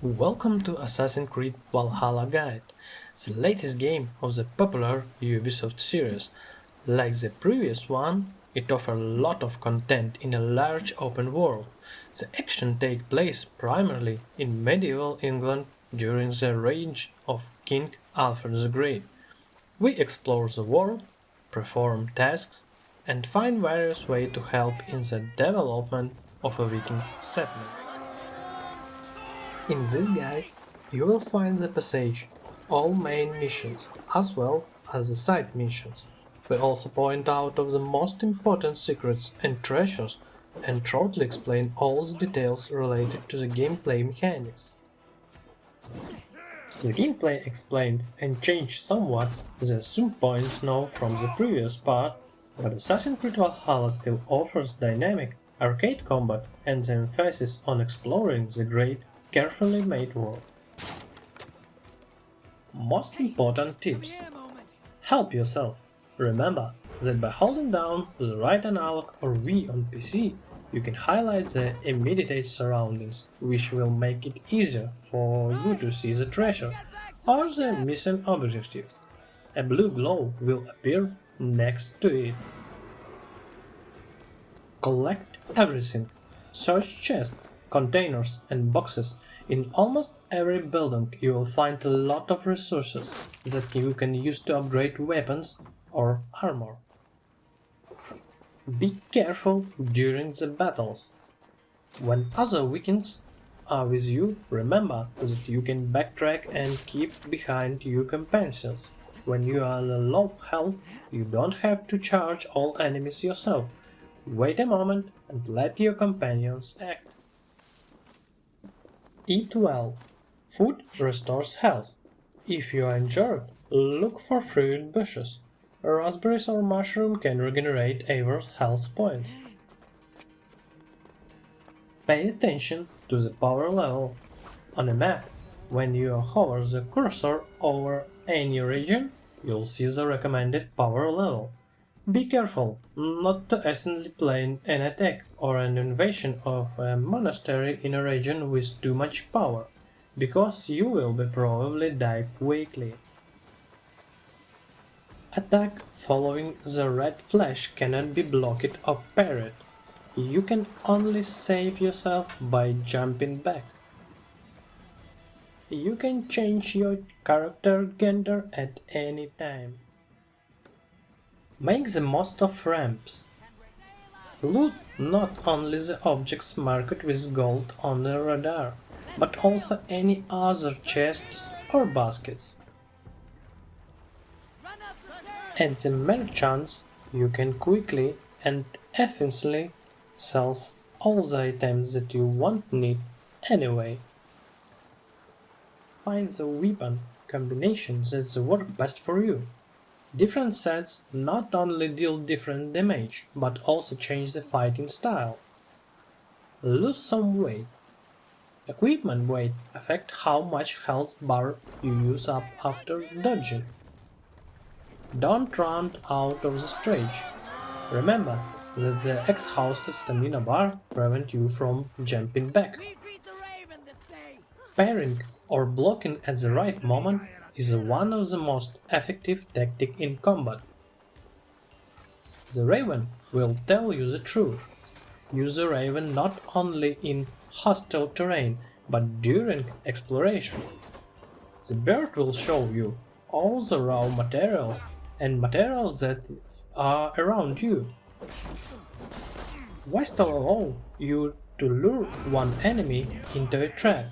Welcome to Assassin's Creed Valhalla Guide, the latest game of the popular Ubisoft series. Like the previous one, it offers a lot of content in a large open world. The action takes place primarily in medieval England during the reign of King Alfred the Great. We explore the world, perform tasks, and find various ways to help in the development of a Viking settlement. In this guide, you will find the passage of all main missions, as well as the side missions. We also point out of the most important secrets and treasures and thoroughly explain all the details related to the gameplay mechanics. The gameplay explains and changes somewhat the some points known from the previous part, but Assassin's Creed Valhalla still offers dynamic, arcade combat and the emphasis on exploring the great, carefully made world. Most important tips. Help yourself. Remember that by holding down the right analog or V on PC, you can highlight the immediate surroundings, which will make it easier for you to see the treasure or the missing objective. A blue glow will appear next to it. Collect everything. Search chests, containers and boxes. In almost every building you will find a lot of resources that you can use to upgrade weapons or armor. Be careful during the battles. When other Vikings are with you, remember that you can backtrack and keep behind your companions. When you are low health, you don't have to charge all enemies yourself. Wait a moment and let your companions act. Eat well. Food restores health. If you are injured, look for fruit bushes. Raspberries or mushroom can regenerate our health points. Pay attention to the power level. On a map, when you hover the cursor over any region, you'll see the recommended power level. Be careful not to accidentally plan an attack or an invasion of a monastery in a region with too much power, because you will probably die quickly. Attack following the red flash cannot be blocked or parried. You can only save yourself by jumping back. You can change your character gender at any time. Make the most of ramps. Loot not only the objects marked with gold on the radar, but also any other chests or baskets. At the merchants, you can quickly and efficiently sell all the items that you won't need anyway. Find the weapon combinations that work best for you. Different sets not only deal different damage, but also change the fighting style. Lose some weight. Equipment weight affects how much health bar you use up after dodging. Don't run out of the stage. Remember that the exhausted stamina bar prevents you from jumping back. Parrying or blocking at the right moment is one of the most effective tactics in combat. The Raven will tell you the truth. Use the Raven not only in hostile terrain, but during exploration. The bird will show you all the raw materials and materials that are around you. Whistle allows you to lure one enemy into a trap.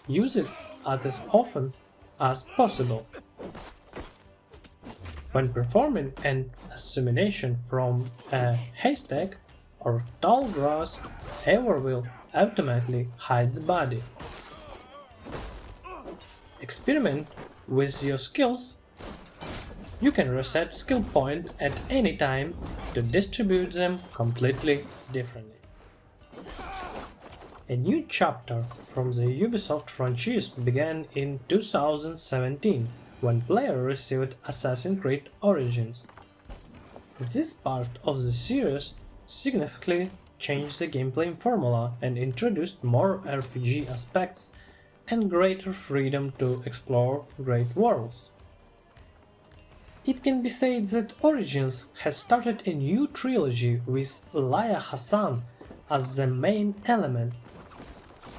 Use it as often as possible. When performing an assassination from a haystack or tall grass, Eivor will automatically hide the body. Experiment with your skills. You can reset skill point at any time to distribute them completely differently. A new chapter from the Ubisoft franchise began in 2017, when players received Assassin's Creed Origins. This part of the series significantly changed the gameplay formula and introduced more RPG aspects and greater freedom to explore great worlds. It can be said that Origins has started a new trilogy with Laia Hassan as the main element.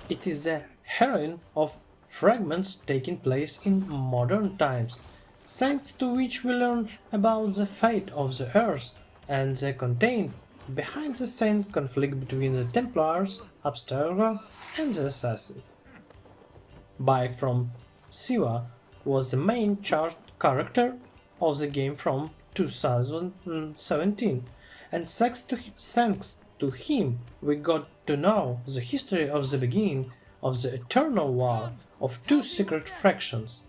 It is the heroine of fragments taking place in modern times, thanks to which we learn about the fate of the Earth and the content behind the scene conflict between the Templars, Abstergo, and the Assassins. Bayek from Siwa was the main character of the game from 2017, and thanks to him we got to know the history of the beginning of the eternal war of two secret factions.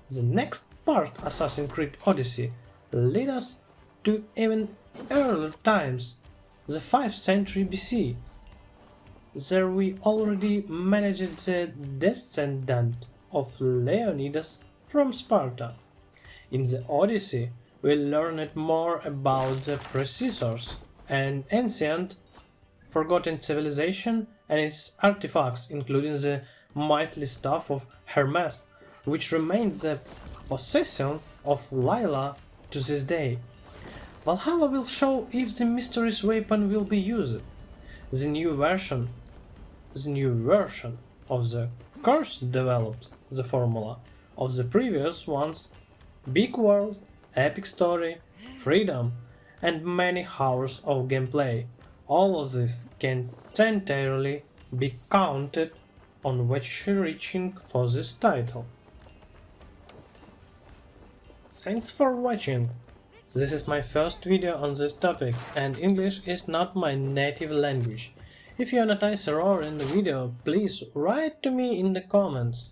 The next part, Assassin's Creed Odyssey, led us to even earlier times, the 5th century BC. There we already managed the descendant of Leonidas from Sparta. In the Odyssey, we learned more about the predecessors, an ancient, forgotten civilization and its artifacts, including the mighty staff of Hermes, which remains the possession of Lila to this day. Valhalla will show if the mysterious weapon will be used. The new version of the course develops the formula of the previous ones: big world, epic story, freedom, and many hours of gameplay. All of this can entirely be counted on which reaching for this title. Thanks for watching. This is my first video on this topic, and English is not my native language. If you notice error in the video, please write to me in the comments.